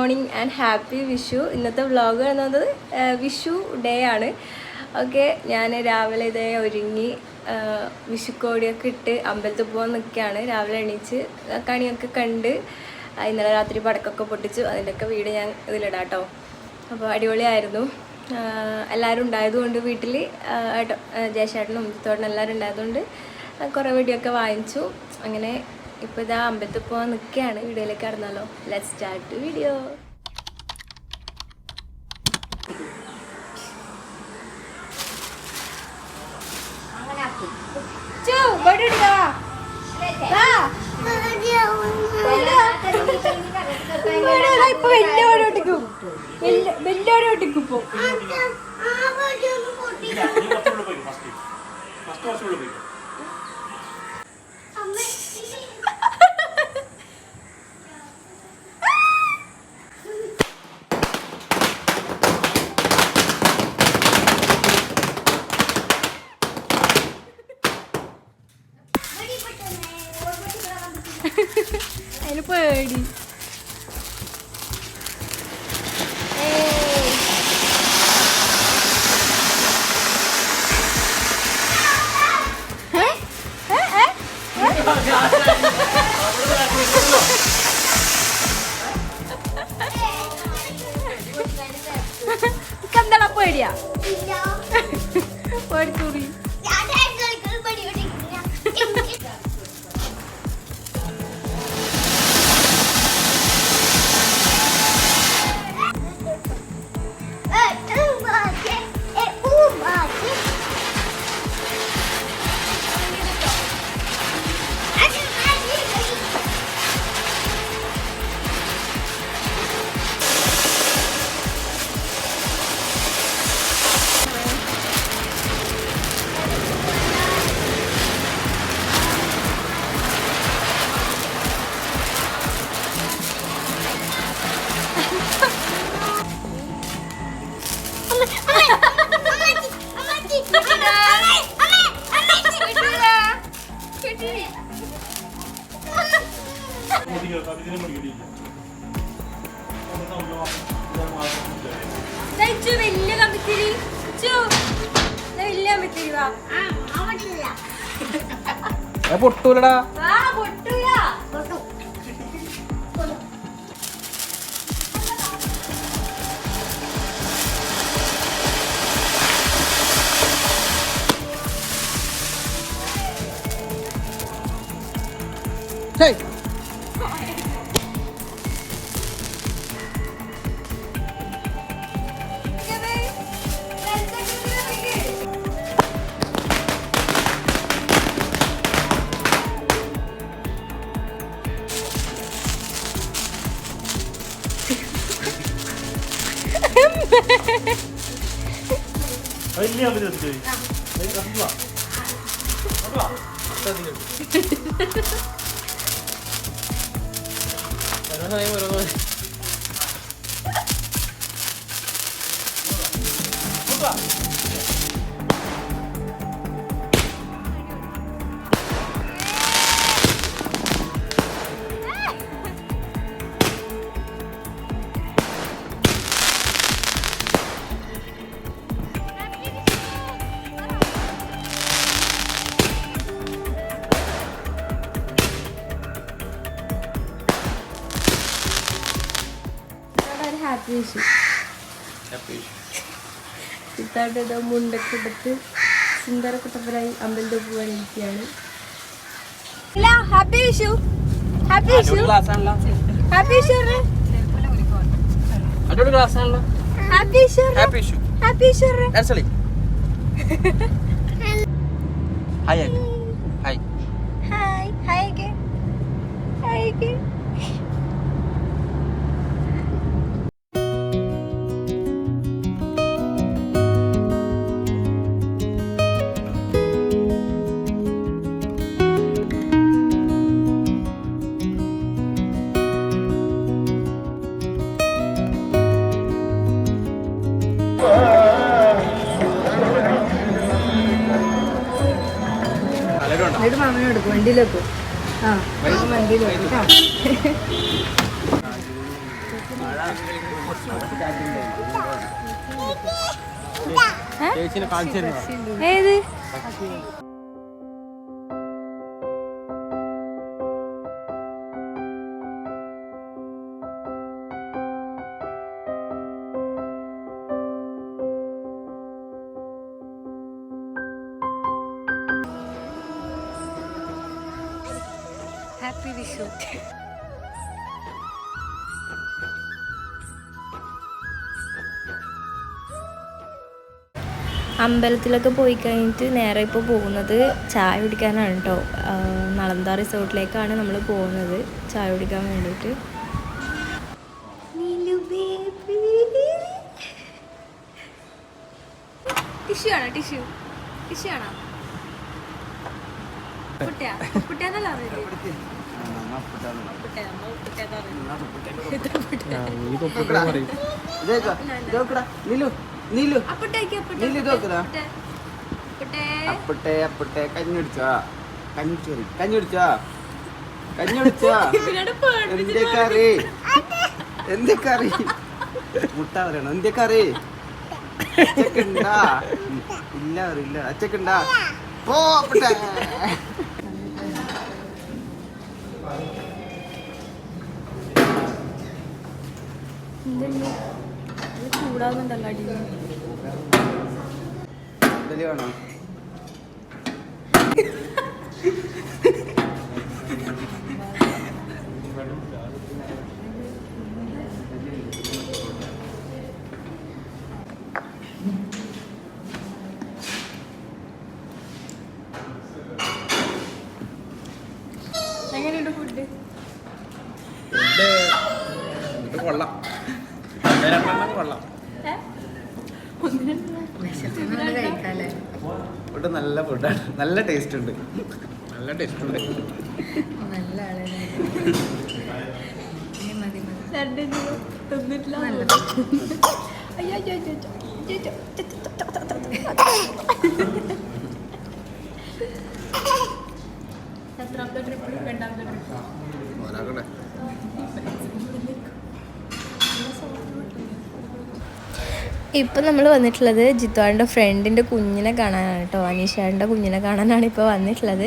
Morning and happy Vishu. ഇന്നത്തെ vlog എന്നത് Vishu day ആണ്. ഓക്കെ, ഞാൻ രാവിലെ ഇതേ ഒരുങ്ങി വിഷുക്കോടിയൊക്കെ ഇട്ട് അമ്പലത്തിൽ പോകാൻ നിൽക്കുകയാണ്. രാവിലെ എണീച്ച് കണിയൊക്കെ കണ്ട് ഇന്നലെ രാത്രി പടക്കൊക്കെ പൊട്ടിച്ചു. അതിൻ്റെയൊക്കെ വീഡിയോ ഞാൻ ഇതിലിടാം കേട്ടോ. അപ്പോൾ അടിപൊളിയായിരുന്നു. എല്ലാവരും ഉണ്ടായതുകൊണ്ട് വീട്ടിൽ ജയശേട്ടനും മുത്തോട്ടനും എല്ലാവരും ഉണ്ടായതുകൊണ്ട് കുറേ വീഡിയോ ഒക്കെ വാങ്ങിച്ചു. അങ്ങനെ ഇപ്പോൾ ഇതാ അമ്പലത്തിൽ പോകാൻ നിൽക്കുകയാണ്. വീഡിയോയിലേക്ക് കടന്നാലോ? Let's start video. ഇപ്പൊ വലിയോടോട്ടിക്കും വലിയോടോട്ടിക്കും ഇപ്പൊ അതിന് പേടി. എന്താ പേടിയാ? പേടിക്കൂടി. വലിയ കമ്പിത്തിരി വലിയ കമ്പിത്തിരി പൊട്ടൂലടാ. Hey! ഹാപ്പി വിഷു. ചിത്താട്ട മുണ്ടൊക്കെ എടുത്ത് സുന്ദരക്കുട്ടപ്പനായി അമ്പലത്തിൽ പോകാനിരിക്കുകയാണ്. Happy Vishu. Happy Vishu. Happy Vishu. Happy Vishu. Happy Vishu. Happy Vishu. Hi hi hi hi hi. മാമനെ എടുക്കും വണ്ടിയിലേക്ക്. ആ വണ്ടിയിലേക്ക്. ഏത് ഹാപ്പി വിഷു. അമ്പലത്തിലൊക്കെ പോയി കഴിഞ്ഞിട്ട് നേരെ ഇപ്പോൾ പോകുന്നത് ചായ കുടിക്കാനാണ് കേട്ടോ. നളന്ദ റിസോർട്ടിലേക്കാണ് നമ്മൾ പോകുന്നത് ചായ കുടിക്കാൻ വേണ്ടിയിട്ട്. ടിഷ്യൂ ആണോ? ടിഷ്യൂ ആണോ? എന്തൊക്കറി മുട്ട പറയണോ? എന്തൊക്കറി അച്ചക്കുണ്ടാ? ഇല്ല ഇല്ല അച്ചക്കുണ്ടാ? പോ ചൂടാവുന്നുണ്ടല്ലോ അടി. വേണോ? എങ്ങനെയുണ്ട് ഫുഡ്? കൊള്ളാം, കൊള്ളാം. ഫുഡ് നല്ല ഫുഡാണ്, നല്ല ടേസ്റ്റ് ഉണ്ട്, നല്ല ടേസ്റ്റ് ഉണ്ട്. എത്രാമത്തെ ട്രിപ്പ്? രണ്ടാമത്തെ ട്രിപ്പ്. ഇപ്പം നമ്മൾ വന്നിട്ടുള്ളത് ജിത്തുവാൻ്റെ ഫ്രണ്ടിൻ്റെ കുഞ്ഞിനെ കാണാനാണ് കേട്ടോ. അനീഷേൻ്റെ കുഞ്ഞിനെ കാണാനാണ് ഇപ്പോൾ വന്നിട്ടുള്ളത്.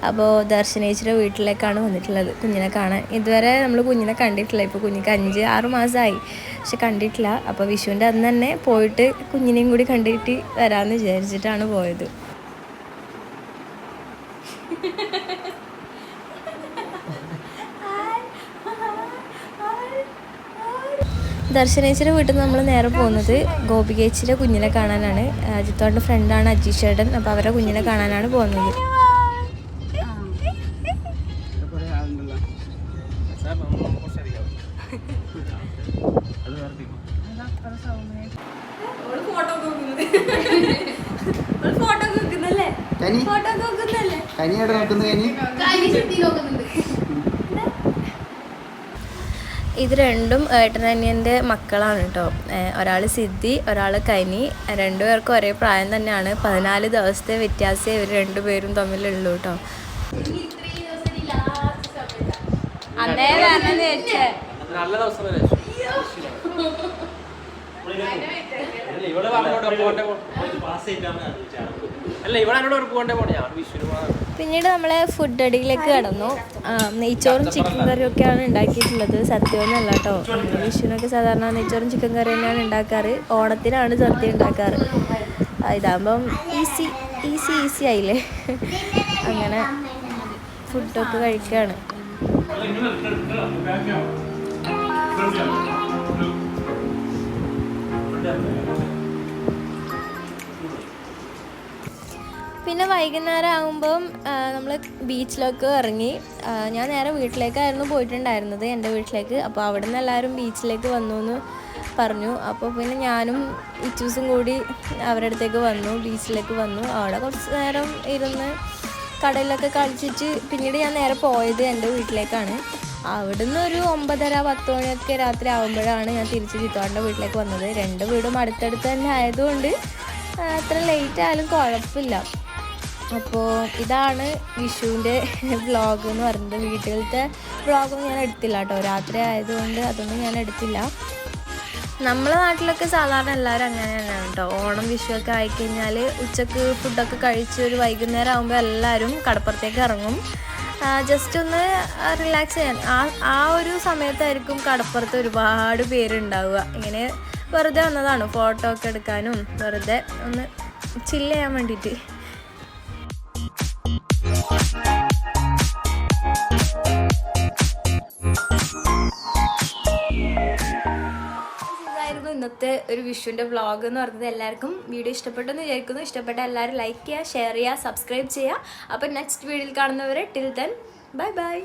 അപ്പോൾ ദർശനേച്ചിയുടെ വീട്ടിലേക്കാണ് വന്നിട്ടുള്ളത് കുഞ്ഞിനെ കാണാൻ. ഇതുവരെ നമ്മൾ കുഞ്ഞിനെ കണ്ടിട്ടില്ല. ഇപ്പോൾ കുഞ്ഞിക്ക് 5-6 മാസമായി, പക്ഷെ കണ്ടിട്ടില്ല. അപ്പോൾ വിഷുവിൻ്റെ അന്ന് തന്നെ പോയിട്ട് കുഞ്ഞിനെയും കൂടി കണ്ടിട്ട് വരാമെന്ന് വിചാരിച്ചിട്ടാണ് പോയത്. ദർശനേച്ചിയുടെ വീട്ടിൽ നിന്ന് നമ്മൾ നേരെ പോകുന്നത് ഗോപികേച്ചിയുടെ കുഞ്ഞിനെ കാണാനാണ്. ജിത്തോൻ്റെ ഫ്രണ്ടാണ് അജീഷേടൻ. അപ്പോൾ അവരുടെ കുഞ്ഞിനെ കാണാനാണ് പോകുന്നത്. ഇത് രണ്ടും ഏട്ടനനിയൻ്റെ മക്കളാണ് കേട്ടോ. ഒരാൾ സിദ്ധി, ഒരാൾ കനി. രണ്ടുപേർക്കും ഒരേ പ്രായം തന്നെയാണ്. 14 ദിവസത്തെ വ്യത്യാസമേ ഇവർ രണ്ടുപേരും തമ്മിലുള്ളൂ കേട്ടോ. പിന്നീട് നമ്മളെ ഫുഡ് അടിയിലേക്ക് കടന്നു. നെയ്ച്ചോറും ചിക്കൻ കറിയും ഒക്കെയാണ് ഉണ്ടാക്കിയിട്ടുള്ളത്. സദ്യയൊന്നുമല്ല കേട്ടോ. വിഷുവിനൊക്കെ സാധാരണ നെയ്ച്ചോറും ചിക്കൻ കറി തന്നെയാണ് ഉണ്ടാക്കാറ്. ഓണത്തിനാണ് സദ്യ ഉണ്ടാക്കാറ്. ഇതാകുമ്പം ഈസി ആയില്ലേ. അങ്ങനെ ഫുഡൊക്കെ കഴിക്കുകയാണ്. പിന്നെ വൈകുന്നേരം ആകുമ്പം നമ്മൾ ബീച്ചിലൊക്കെ ഇറങ്ങി. ഞാൻ നേരെ വീട്ടിലേക്കായിരുന്നു പോയിട്ടുണ്ടായിരുന്നത്, എൻ്റെ വീട്ടിലേക്ക്. അപ്പോൾ അവിടെ നിന്ന് എല്ലാവരും ബീച്ചിലേക്ക് വന്നു എന്ന് പറഞ്ഞു. അപ്പോൾ പിന്നെ ഞാനും ഇച്ചൂസും കൂടി അവരുടെ അടുത്തേക്ക് വന്നു, ബീച്ചിലേക്ക് വന്നു. അവിടെ കുറച്ച് നേരം ഇരുന്ന് കടലിലൊക്കെ കളിച്ചിട്ട് പിന്നീട് ഞാൻ നേരെ പോയത് എൻ്റെ വീട്ടിലേക്കാണ്. അവിടുന്ന് ഒരു 9:30-10 മണിയൊക്കെ രാത്രി ആകുമ്പോഴാണ് ഞാൻ തിരിച്ച് ജിത്തോൻ്റെ വീട്ടിലേക്ക് വന്നത്. 2 വീടും അടുത്തടുത്ത് തന്നെ ആയതുകൊണ്ട് അത്ര ലേറ്റ് ആയാലും കുഴപ്പമില്ല. അപ്പോൾ ഇതാണ് വിഷുവിൻ്റെ വ്ളോഗ് എന്ന് പറയുന്നത്. വീട്ടിലത്തെ വ്ളോഗൊന്നും ഞാൻ എടുത്തില്ല കേട്ടോ. രാത്രി ആയതുകൊണ്ട് അതൊന്നും ഞാൻ എടുത്തില്ല. നമ്മളെ നാട്ടിലൊക്കെ സാധാരണ എല്ലാവരും അങ്ങനെ തന്നെയാണ് കേട്ടോ. ഓണം വിഷുവൊക്കെ ആയിക്കഴിഞ്ഞാൽ ഉച്ചക്ക് ഫുഡൊക്കെ കഴിച്ച് ഒരു വൈകുന്നേരം ആകുമ്പോൾ എല്ലാവരും കടപ്പുറത്തേക്ക് ഇറങ്ങും, ജസ്റ്റ് ഒന്ന് റിലാക്സ് ചെയ്യാൻ. ആ ഒരു സമയത്തായിരിക്കും കടപ്പുറത്ത് ഒരുപാട് പേരുണ്ടാവുക. ഇങ്ങനെ വെറുതെ വന്നതാണ് ഫോട്ടോ ഒക്കെ എടുക്കാനും വെറുതെ ഒന്ന് ചില്ല് ചെയ്യാൻ വേണ്ടിയിട്ട്. ഇന്നത്തെ ഒരു വിഷുവിൻ്റെ വ്ളോഗ് എന്ന് പറയുന്നത്. എല്ലാവർക്കും വീഡിയോ ഇഷ്ടപ്പെട്ടെന്ന് വിചാരിക്കുന്നു. ഇഷ്ടപ്പെട്ട എല്ലാവരും ലൈക്ക് ചെയ്യുക, ഷെയർ ചെയ്യുക, സബ്സ്ക്രൈബ് ചെയ്യുക. അപ്പോൾ നെക്സ്റ്റ് വീഡിയോയിൽ കാണുന്നവരെ ടിൽ ദെൻ ബൈ ബൈ.